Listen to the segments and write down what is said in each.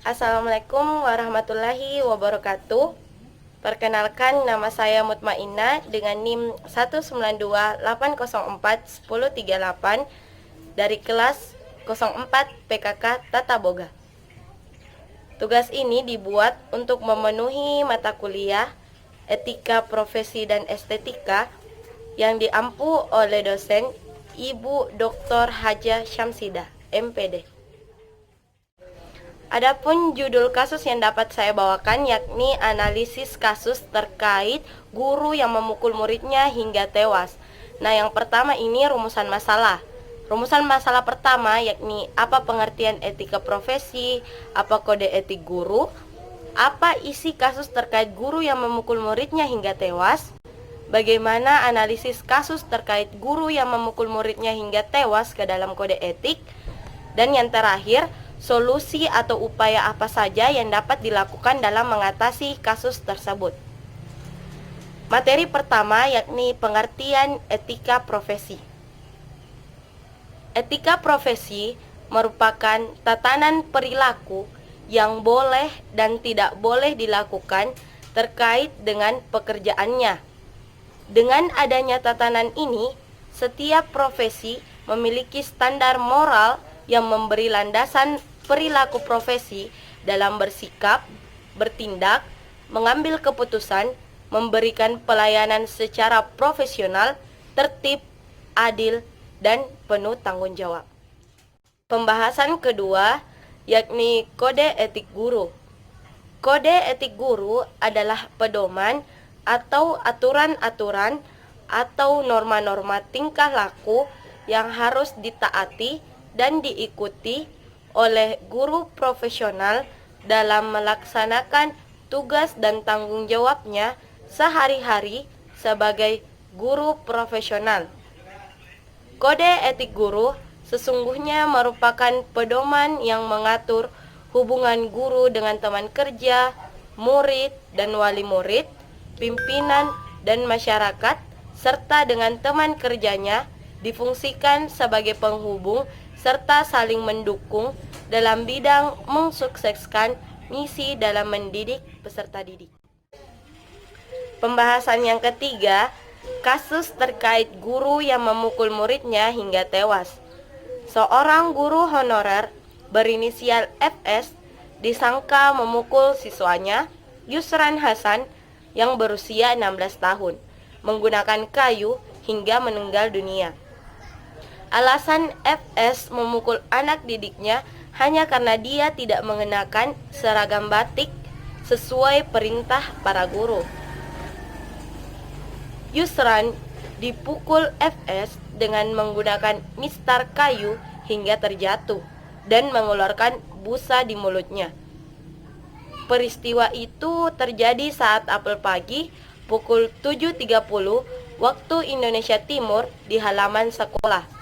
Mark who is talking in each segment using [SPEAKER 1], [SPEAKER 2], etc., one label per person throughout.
[SPEAKER 1] Assalamualaikum warahmatullahi wabarakatuh. Perkenalkan, nama saya Mutmainah dengan NIM 192804138 dari kelas 04 PKK Tata Boga. Tugas ini dibuat untuk memenuhi mata kuliah Etika Profesi dan Estetika yang diampu oleh dosen Ibu Dr. Haja Syamsidah, MPD. Adapun judul kasus yang dapat saya bawakan yakni analisis kasus terkait guru yang memukul muridnya hingga tewas. Nah, yang pertama ini rumusan masalah. Rumusan masalah pertama yakni apa pengertian etika profesi, apa kode etik guru, apa isi kasus terkait guru yang memukul muridnya hingga tewas, bagaimana analisis kasus terkait guru yang memukul muridnya hingga tewas ke dalam kode etik, dan yang terakhir, solusi atau upaya apa saja yang dapat dilakukan dalam mengatasi kasus tersebut. Materi pertama yakni pengertian etika profesi. Etika profesi merupakan tatanan perilaku yang boleh dan tidak boleh dilakukan terkait dengan pekerjaannya. Dengan adanya tatanan ini, setiap profesi memiliki standar moral yang memberi landasan perilaku profesi dalam bersikap, bertindak, mengambil keputusan, memberikan pelayanan secara profesional, tertib, adil, dan penuh tanggung jawab. Pembahasan kedua yakni kode etik guru. Kode etik guru adalah pedoman atau aturan-aturan atau norma-norma tingkah laku yang harus ditaati dan diikuti oleh guru profesional dalam melaksanakan tugas dan tanggung jawabnya sehari-hari sebagai guru profesional. Kode etik guru sesungguhnya merupakan pedoman yang mengatur hubungan guru dengan teman kerja, murid dan wali murid, pimpinan dan masyarakat, serta dengan teman kerjanya, difungsikan sebagai penghubung serta saling mendukung dalam bidang mensukseskan misi dalam mendidik peserta didik. Pembahasan yang ketiga, kasus terkait guru yang memukul muridnya hingga tewas. Seorang guru honorer berinisial FS disangka memukul siswanya Yusran Hasan yang berusia 16 tahun menggunakan kayu hingga meninggal dunia. Alasan FS memukul anak didiknya hanya karena dia tidak mengenakan seragam batik sesuai perintah para guru. Yusran dipukul FS dengan menggunakan mistar kayu hingga terjatuh dan mengeluarkan busa di mulutnya. Peristiwa itu terjadi saat apel pagi pukul 7.30 waktu Indonesia Timur di halaman sekolah.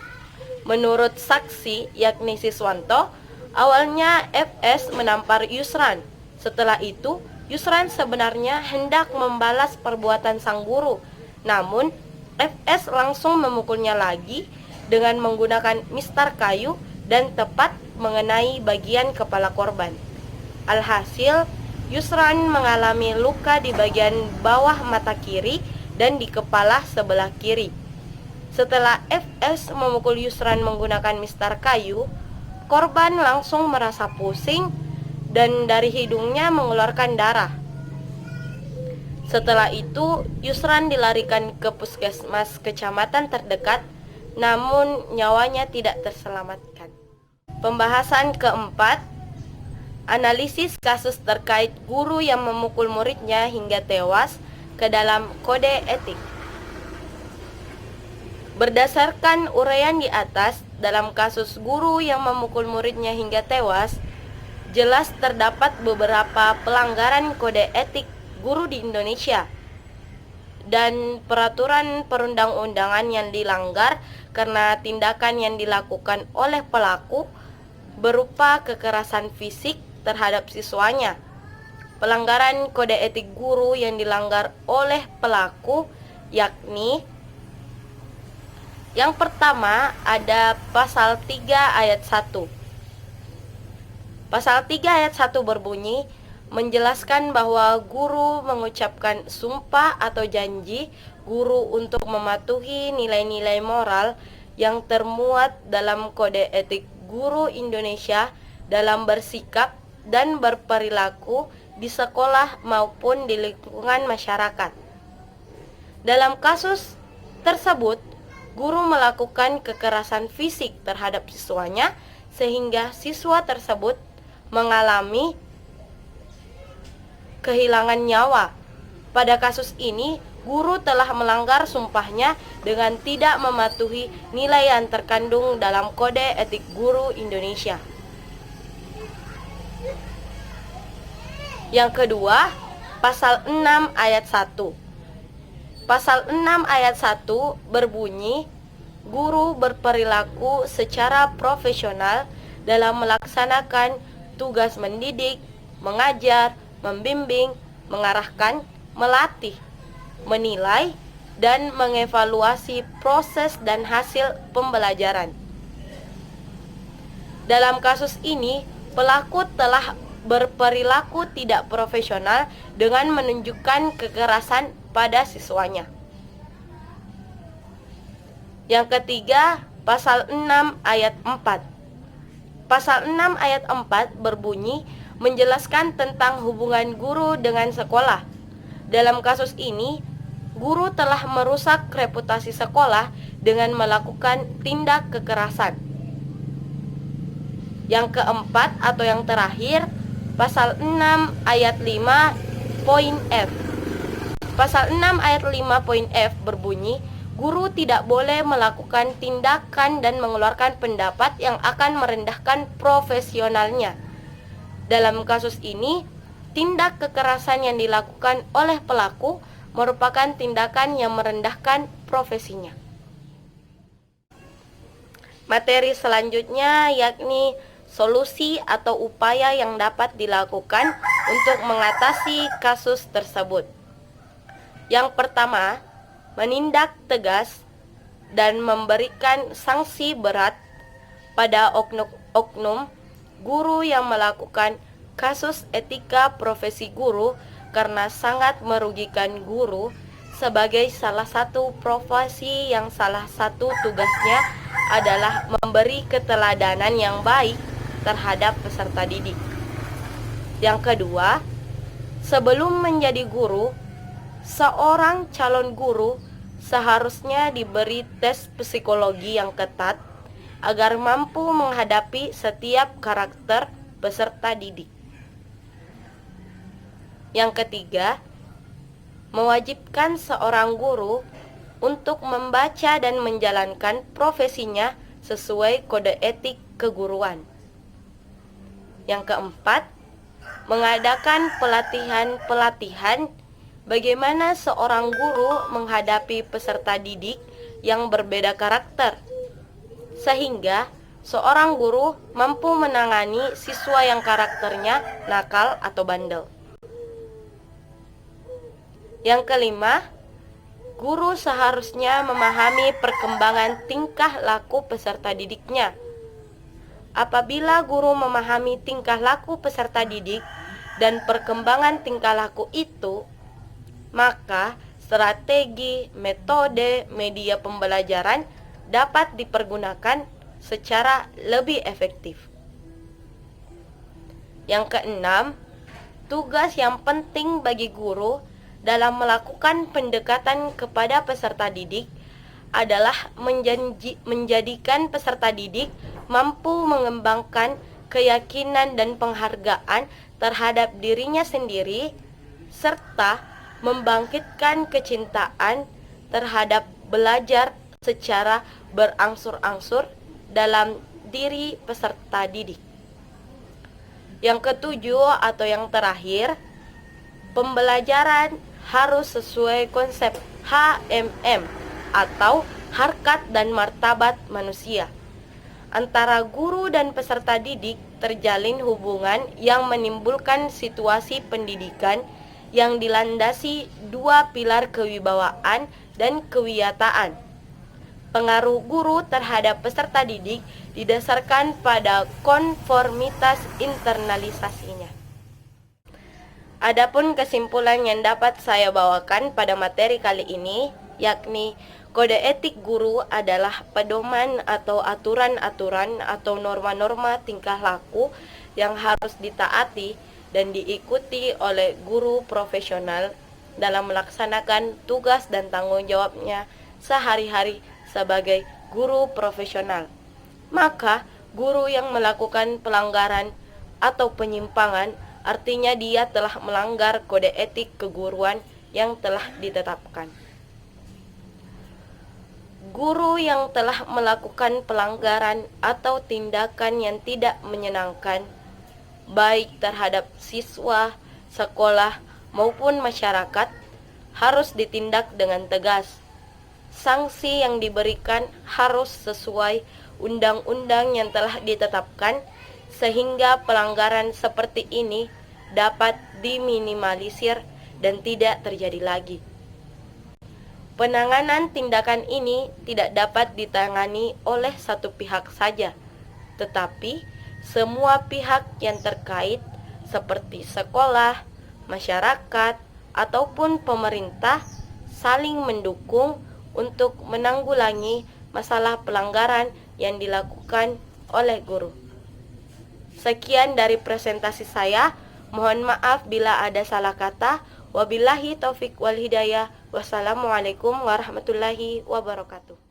[SPEAKER 1] Menurut saksi yakni Siswanto, awalnya FS menampar Yusran. Setelah itu, Yusran sebenarnya hendak membalas perbuatan sang guru. Namun, FS langsung memukulnya lagi dengan menggunakan mistar kayu dan tepat mengenai bagian kepala korban. Alhasil, Yusran mengalami luka di bagian bawah mata kiri dan di kepala sebelah kiri. Setelah FS memukul Yusran menggunakan mistar kayu, korban langsung merasa pusing dan dari hidungnya mengeluarkan darah. Setelah itu, Yusran dilarikan ke puskesmas kecamatan terdekat, namun nyawanya tidak terselamatkan. Pembahasan keempat, analisis kasus terkait guru yang memukul muridnya hingga tewas ke dalam kode etik. Berdasarkan uraian di atas, dalam kasus guru yang memukul muridnya hingga tewas, jelas terdapat beberapa pelanggaran kode etik guru di Indonesia dan peraturan perundang-undangan yang dilanggar karena tindakan yang dilakukan oleh pelaku berupa kekerasan fisik terhadap siswanya. Pelanggaran kode etik guru yang dilanggar oleh pelaku yakni yang pertama ada pasal 3 ayat 1. Pasal 3 ayat 1 berbunyi, menjelaskan bahwa guru mengucapkan sumpah atau janji guru untuk mematuhi nilai-nilai moral yang termuat dalam Kode Etik Guru Indonesia dalam bersikap dan berperilaku di sekolah maupun di lingkungan masyarakat. Dalam kasus tersebut, guru melakukan kekerasan fisik terhadap siswanya sehingga siswa tersebut mengalami kehilangan nyawa. Pada kasus ini, guru telah melanggar sumpahnya dengan tidak mematuhi nilai yang terkandung dalam Kode Etik Guru Indonesia. Yang kedua, pasal 6 ayat 1. Pasal 6 ayat 1 berbunyi, guru berperilaku secara profesional dalam melaksanakan tugas mendidik, mengajar, membimbing, mengarahkan, melatih, menilai, dan mengevaluasi proses dan hasil pembelajaran. Dalam kasus ini, pelaku telah berperilaku tidak profesional dengan menunjukkan kekerasan pada siswanya. Yang ketiga, pasal 6 ayat 4. Pasal 6 ayat 4 berbunyi menjelaskan tentang hubungan guru dengan sekolah. Dalam kasus ini, guru telah merusak reputasi sekolah dengan melakukan tindak kekerasan. Yang keempat atau yang terakhir, pasal 6 ayat 5 poin F. Pasal 6 ayat 5 poin F berbunyi, guru tidak boleh melakukan tindakan dan mengeluarkan pendapat yang akan merendahkan profesionalnya. Dalam kasus ini, tindak kekerasan yang dilakukan oleh pelaku merupakan tindakan yang merendahkan profesinya. Materi selanjutnya yakni solusi atau upaya yang dapat dilakukan untuk mengatasi kasus tersebut. Yang pertama, menindak tegas dan memberikan sanksi berat pada oknum guru yang melakukan kasus etika profesi guru karena sangat merugikan guru sebagai salah satu profesi yang salah satu tugasnya adalah memberi keteladanan yang baik terhadap peserta didik. Yang kedua, sebelum menjadi guru, seorang calon guru seharusnya diberi tes psikologi yang ketat agar mampu menghadapi setiap karakter peserta didik. Yang ketiga, mewajibkan seorang guru untuk membaca dan menjalankan profesinya sesuai kode etik keguruan. Yang keempat, mengadakan pelatihan-pelatihan bagaimana seorang guru menghadapi peserta didik yang berbeda karakter, sehingga seorang guru mampu menangani siswa yang karakternya nakal atau bandel. Yang kelima, guru seharusnya memahami perkembangan tingkah laku peserta didiknya. Apabila guru memahami tingkah laku peserta didik dan perkembangan tingkah laku itu, maka strategi, metode, media pembelajaran dapat dipergunakan secara lebih efektif. Yang keenam, tugas yang penting bagi guru dalam melakukan pendekatan kepada peserta didik adalah menjadikan peserta didik mampu mengembangkan keyakinan dan penghargaan terhadap dirinya sendiri, serta membangkitkan kecintaan terhadap belajar secara berangsur-angsur dalam diri peserta didik. Yang ketujuh atau yang terakhir, pembelajaran harus sesuai konsep HMM atau harkat dan martabat manusia. Antara guru dan peserta didik terjalin hubungan yang menimbulkan situasi pendidikan yang dilandasi dua pilar kewibawaan dan kewiyataan. Pengaruh guru terhadap peserta didik didasarkan pada konformitas internalisasinya. Adapun kesimpulan yang dapat saya bawakan pada materi kali ini, yakni kode etik guru adalah pedoman atau aturan-aturan atau norma-norma tingkah laku yang harus ditaati dan diikuti oleh guru profesional dalam melaksanakan tugas dan tanggung jawabnya sehari-hari sebagai guru profesional. Maka, guru yang melakukan pelanggaran atau penyimpangan artinya dia telah melanggar kode etik keguruan yang telah ditetapkan. Guru yang telah melakukan pelanggaran atau tindakan yang tidak menyenangkan, baik terhadap siswa, sekolah, maupun masyarakat, harus ditindak dengan tegas. Sanksi yang diberikan harus sesuai undang-undang yang telah ditetapkan, sehingga pelanggaran seperti ini dapat diminimalisir dan tidak terjadi lagi. Penanganan tindakan ini tidak dapat ditangani oleh satu pihak saja, tetapi semua pihak yang terkait seperti sekolah, masyarakat, ataupun pemerintah saling mendukung untuk menanggulangi masalah pelanggaran yang dilakukan oleh guru. Sekian dari presentasi saya. Mohon maaf bila ada salah kata. Wabillahi taufik wal hidayah. Wassalamualaikum warahmatullahi wabarakatuh.